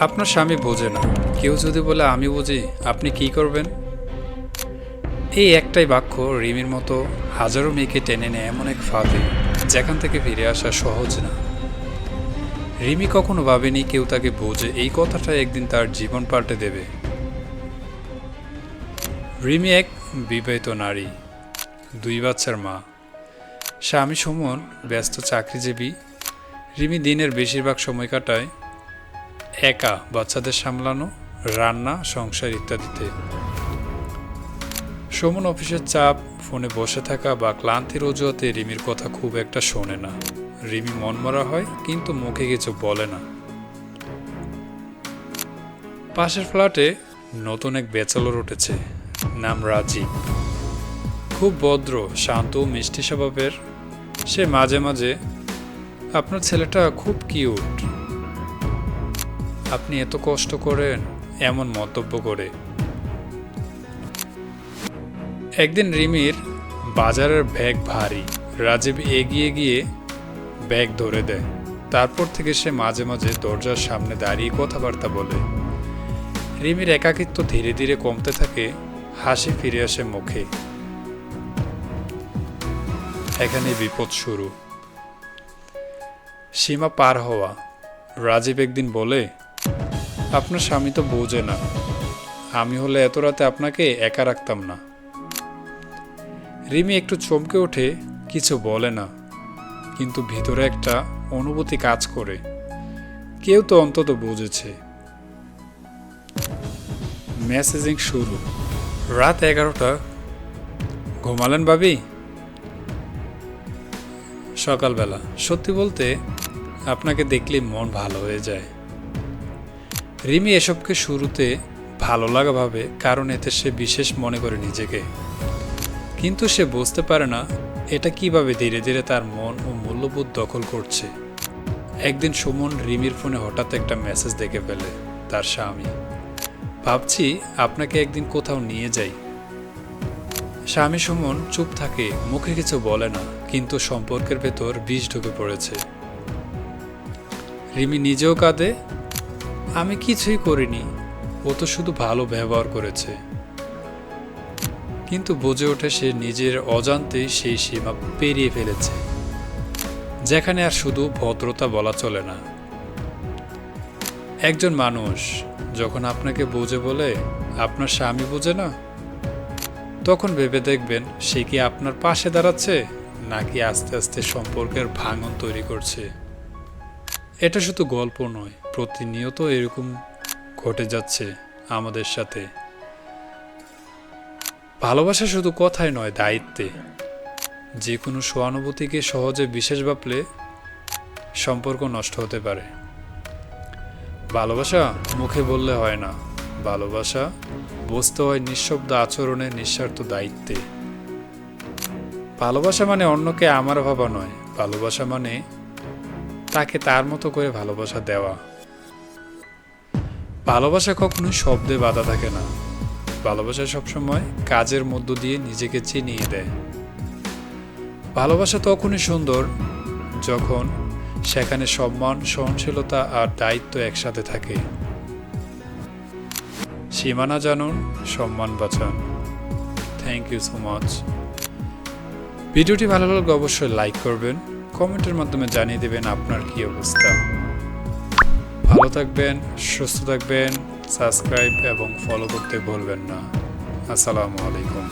আপনার স্বামী বোঝে না, কেউ যদি বলে আমি বুঝি, আপনি কি করবেন? এই একটাই বাক্য রিমির মতো হাজারো মেয়েকে টেনে নেয় এমন এক ফাঁদে, যেখান থেকে ফিরে আসা সহজ না। রিমি কখনো ভাবেনি কেউ তাকে বোঝে, এই কথাটা একদিন তার জীবন পাল্টে দেবে। রিমি এক বিবাহিত নারী, 2 বাচ্চার মা। স্বামী সুমন ব্যস্ত চাকরিজীবী। রিমি দিনের বেশিরভাগ সময় কাটায় একা, বাচ্চাদের সামলানো, রান্না, সংসার ইত্যাদিতে। সুমন অফিসের চাপ, ফোনে বসে থাকা বা ক্লান্তির অজুহাতে রিমির কথা খুব একটা শোনে না। রিমি মনমরা হয়, কিন্তু মুখে কিছু বলে না। পাশের ফ্ল্যাটে নতুন এক ব্যাচেলর উঠেছে, নাম রাজীব। খুব ভদ্র, শান্ত ও মিষ্টি স্বভাবের। সে মাঝে মাঝে, আপনার ছেলেটা খুব কিউট, আপনি এত কষ্ট করেন, এমন মন্তব্য করে। একদিন রিমির বাজারের ব্যাগ ভারী, রাজীব এগিয়ে গিয়ে ব্যাগ ধরে দেয়। তারপর থেকে সে মাঝে মাঝে দরজার সামনে দাঁড়িয়ে কথাবার্তা বলে। রিমির একাকিত্ব ধীরে ধীরে কমতে থাকে, হাসি ফিরে আসে মুখে। এখানে বিপদ শুরু। সীমা পার হওয়া। রাজীব একদিন বলে, আপনার স্বামী তো বোঝে না, আমি হলে এত রাতে আপনাকে একা রাখতাম না। রিমি একটু চমকে ওঠে, কিছু বলে না, কিন্তু ভিতরে একটা অনুভূতি কাজ করে, কেউ তো অন্তত বুঝেছে। মেসেজিং শুরু। রাত 11টা। ঘুমালেন ভাবি? সকালবেলা। সত্যি বলতে আপনাকে দেখলে মন ভালো হয়ে যায়। রিমি এসবকে শুরুতে ভালো লাগা ভাবে, কারণ এতে সে বিশেষ মনে করে নিজেকে। কিন্তু সে বুঝতে পারে না এটা কিভাবে ধীরে ধীরে তার মন ও মূল্যবোধ দখল করছে। একদিন সুমন রিমির ফোনে হঠাৎ একটা মেসেজ দেখে ফেলে, তার স্বামী, ভাবছি আপনাকে একদিন কোথাও নিয়ে যাই। স্বামী সুমন চুপ থাকে, মুখে কিছু বলে না, কিন্তু সম্পর্কের ভেতর বিষ ঢুকে পড়েছে। রিমি নিজেও কাঁদে, আমি কিছুই করিনি, ও তো শুধু ভালো ব্যবহার করেছে। কিন্তু বুঝে ওঠে সে নিজের অজান্তেই সেই সীমা পেরিয়ে ফেলেছে, যেখানে আর শুধু ভদ্রতা বলা চলে না। একজন মানুষ যখন আপনাকে বোঝে বলে আপনার স্বামী বোঝে না, তখন ভেবে দেখবেন সে কি আপনার পাশে দাঁড়াচ্ছে, নাকি আস্তে আস্তে সম্পর্কের ভাঙন তৈরি করছে। এটা শুধু গল্প নয়, প্রতিনিয়ত এরকম ঘটে যাচ্ছে আমাদের সাথে। ভালোবাসা শুধু কথায় নয়, দায়িত্বে। যে কোনো সহানুভূতিকে সহজে বিশেষ ভাবলে সম্পর্ক নষ্ট হতে পারে। ভালোবাসা মুখে বললে হয় না, ভালোবাসা বুঝতে হয় নিঃশব্দ আচরণে, নিঃস্বার্থ দায়িত্বে। ভালোবাসা মানে অন্যকে আমার ভাবা নয়, ভালোবাসা মানে তাকে তার মতো করে ভালোবাসা দেওয়া। ভালোবাসা কখনোই শব্দে বাধা থাকে না, ভালোবাসা সবসময় কাজের মধ্য দিয়ে নিজেকে চিনিয়ে দেয়। ভালোবাসা তখনই সুন্দর যখন সেখানে সম্মান, সহনশীলতা আর দায়িত্ব একসাথে থাকে। সীমানা জানুন, সম্মান বাঁচান। Thank you so much. ভিডিওটি ভালো লাগলে অবশ্যই লাইক করবেন, কমেন্টের মাধ্যমে জানিয়ে দেবেন আপনার কি অবস্থা। ভালো থাকবেন, সুস্থ থাকবেন, সাবস্ক্রাইব এবং ফলো করতে ভুলবেন না। আসসালামু আলাইকুম।